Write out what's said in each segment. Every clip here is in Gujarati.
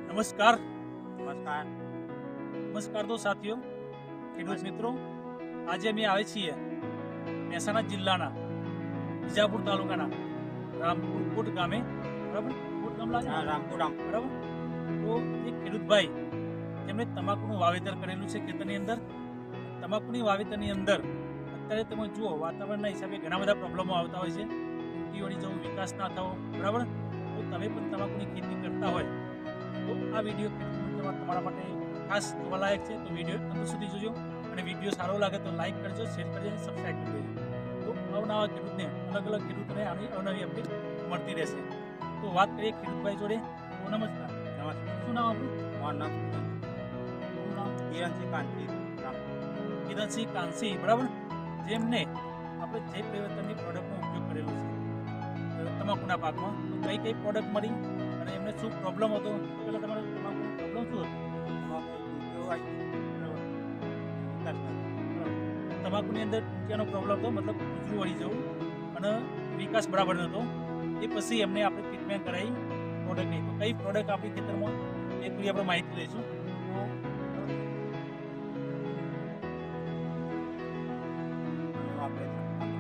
નમસ્કાર નમસ્કાર. નમસ્કાર તો સાથીઓ, ખેડૂત મિત્રો. આજે અમે આવે છીએ મહેસાણા જિલ્લાના વિજાપુર તાલુકાના રામપુર કોટ ગામે. બરાબર, કોટ ગામ લાગે ને? રામપુર બરાબર. તો એક ખેડૂતભાઈ તેમણે તમાકુનું વાવેતર કરેલું છે ખેતરની અંદર. તમાકુની વાવેતરની અંદર અત્યારે તમે જુઓ વાતાવરણના હિસાબે ઘણા બધા પ્રોબ્લેમો આવતા હોય છે. ઊંટી જવું, વિકાસ ના થવો. બરાબર. તો તમે પણ તમાકુની ખેતી કરતા હોય તો આ વિડીયો તમારા માટે ખાસ જોવાલાયક છે. તો વિડીયો અંત સુધી જોજો અને વિડીયો સારો લાગે તો લાઈક કરજો, શેર કરજો અને સબસ્ક્રાઈબ કરી દેજો. તો અવનવા ખેડૂતને અલગ અલગ ખેડૂતોને આવી અવનવી અપડેટ મળતી રહેશે. તો વાત કરીએ ખેડૂતભાઈ જોડે. તો નમસ્કાર. શું નામ આપણું? મારું નામ શું નામ? કિરણસિંહ કાંતિ. કિરણસિંહ કાંસી. બરાબર. જેમને આપણે જય પરિવર્તનની પ્રોડક્ટનો ઉપયોગ કરેલો છે તમાકુના પાકમાં. તો કઈ કઈ પ્રોડક્ટ મળી અને એમને શું પ્રોબ્લેમ હતો? પહેલાં તમારે તમાકુનો પ્રોબ્લેમ શું હતો? તમાકુની અંદર ટૂંકિયાનો પ્રોબ્લેમ હતો, મતલબ ઉજળું વળી જવું અને વિકાસ બરાબર નહોતો. એ પછી એમને આપણે ટ્રીટમેન્ટ કરાવી પ્રોડક્ટની. તો કઈ પ્રોડક્ટ આપણી ખેતરમાં એ પૂરી આપણે માહિતી લઈશું.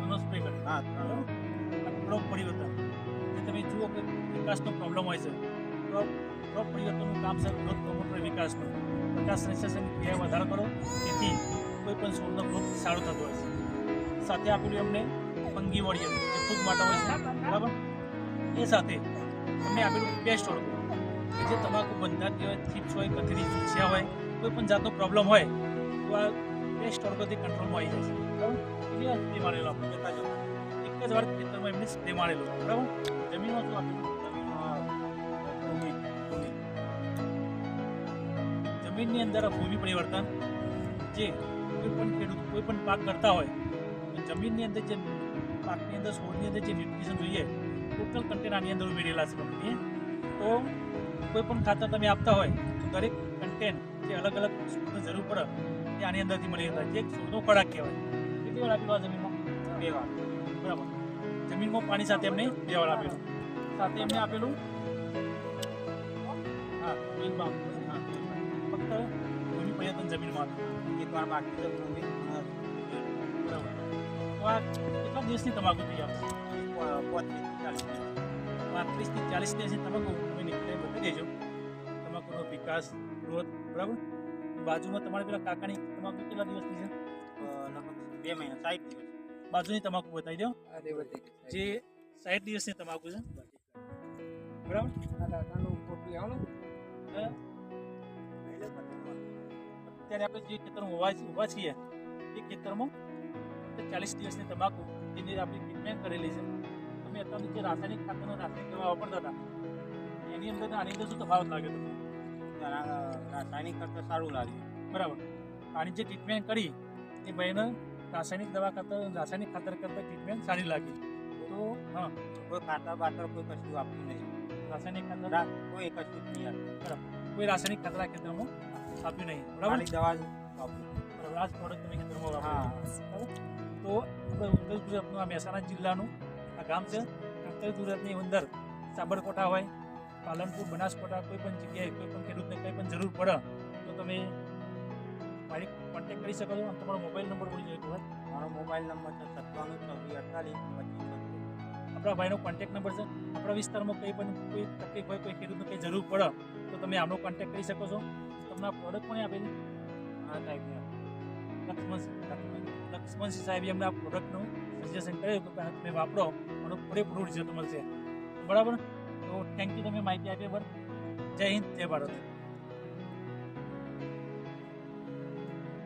તો સ્પ્રે કરી ક્રોપ પરિવર્તન. જે તમે જુઓ કે વિકાસનો પ્રોબ્લેમ હોય છે, ક્રોપ પરિવર્તનનું કામ છે ગ્રોથ પ્રમોટર વિકાસનું. 50% ક્રિયા વધારો કરો, તેથી કોઈ પણ છોડનો ગ્રોથ સારો થતો હોય છે. સાથે આપેલું એમને ફંગી વોરિયર જે ફૂગ માટે હોય છે. બરાબર. એ સાથે એમને આપેલું પેસ્ટ ઓર્ગો કે જે તમાકુ બંધાતી હોય, થીપ્સ હોય, કથરી, ચૂસિયા હોય, કોઈ પણ જાતનો પ્રોબ્લેમ હોય તો આ પેસ્ટ ઓર્ગોથી કંટ્રોલમાં આવી જાય છે. બરાબર. કેટલી વાર સ્પ્રે મારેલો આપણે કહેતા જો એક જ વાર ખેતરમાં એમને સ્પ્રે મારેલો. બરાબર. જમીનમાં શું આપેલું? જમીનની અંદર ભૂમિ પરિવર્તન, જે કોઈ પણ ખેડૂત કોઈ પણ પાક કરતા હોય તો જમીનની અંદર જે પાકની અંદર છોડની અંદર જે ન્યુટ્રિશન જોઈએ ટોટલ કન્ટેન્ટ આની અંદર ઉમેરેલા છે કંપનીએ. તો કોઈ પણ ખાતર તમે આપતા હોય તો દરેક કન્ટેન્ટ જે અલગ અલગ છોડની જરૂર પડે એ આની અંદરથી મળી જતા, જે છોડનો ખોરાક કહેવાય. કેટલી વાર આપેલું આ જમીનમાં? 2 વાર. બરાબર. જમીનમાં પાણી સાથે એમને 2 વાર આપેલું. સાથે એમને આપેલું ફક્ત ભૂમિ પરિવર્તન જમીનમાં એક વાર બાકી છે ભૂમિ. બરાબર. તો આ કેટલા દિવસની તમાકુ તૈયાર છે? 35 થી 40 35 થી 40 દિવસની તમાકુ તમે નીકળે બતાવી દેજો. તમાકુનો વિકાસ, ગ્રોથ. બરાબર. બાજુમાં તમારે પેલા કાકાની તમાકુ કેટલા દિવસની છે? લગભગ 2 મહિના 60 દિવસ. બાજુની તમાકુ બતાવી દો, જે 60 દિવસની તમાકુ છે. બરાબર. અત્યારે આપણે જે ખેતરમાં ઉભા છીએ એ ખેતરમાં 40 દિવસની તમાકુ જેની આપણે ટ્રીટમેન્ટ કરેલી છે. તમે અત્યારે જે રાસાયણિક ખાતરનો રાસાયણિક દવા વાપરતા હતા એની અંદર આની અંદર શું તફાવત લાગે તમને? રાસાયણિક કરતાં સારું લાગ્યું. બરાબર. આની જે ટ્રીટમેન્ટ કરી એ ભાઈને રાસાયણિક દવા કરતાં રાસાયણિક ખાતર કરતાં ટ્રીટમેન્ટ સારી લાગી. તો હા, કોઈ ખાતર બાતર કોઈ કશું આપ્યું નહીં. રાસાયણિક ખાતર કોઈ કશું જ નહીં આપ્યું. બરાબર. કોઈ રાસાયણિક ખાતર આ ખેતરમાં આપ્યું નહીં. બરાબર. ખાલી દવા જ વાપરી. બરાબર. આ જ પ્રોડક્ટ તમે ખેતરમાં વાપરો. હા. બરાબર. તો આપણે ઉત્તર ગુજરાતનું આ મહેસાણા જિલ્લાનું આ ગામ છે. ઉત્તર ગુજરાતની અંદર સાબરકોટા હોય, પાલનપુર, બનાસકાંઠા, કોઈ પણ જગ્યાએ કોઈ પણ ખેડૂતને કંઈ પણ જરૂર પડે તો તમે મારી કોન્ટેક્ટ કરી શકો છો. અને તમારો મોબાઈલ નંબર બોલી જોઈએ ખબર? મારો મોબાઈલ નંબર છે 97 24 48 25. આપણા ભાઈનો કોન્ટેક્ટ નંબર છે. આપણા વિસ્તારમાં કંઈ પણ કોઈ તકલીફ હોય, કોઈ ખેડૂતને કંઈ જરૂર પડે તો તમે આમનો કોન્ટેક્ટ કરી શકો છો. તમને આ પ્રોડક્ટ પણ આપેલી આ ટાઈપની લક્ષ્મણસિંહ સાહેબે અમને આ પ્રોડક્ટનું સજેશન કર્યું કે તમે વાપરો અને પૂરેપૂરું રિઝલ્ટ મળશે. બરાબર. તો થેન્ક યુ, તમે માહિતી આપી. બરાબર. જય હિન્દ, જય ભારત.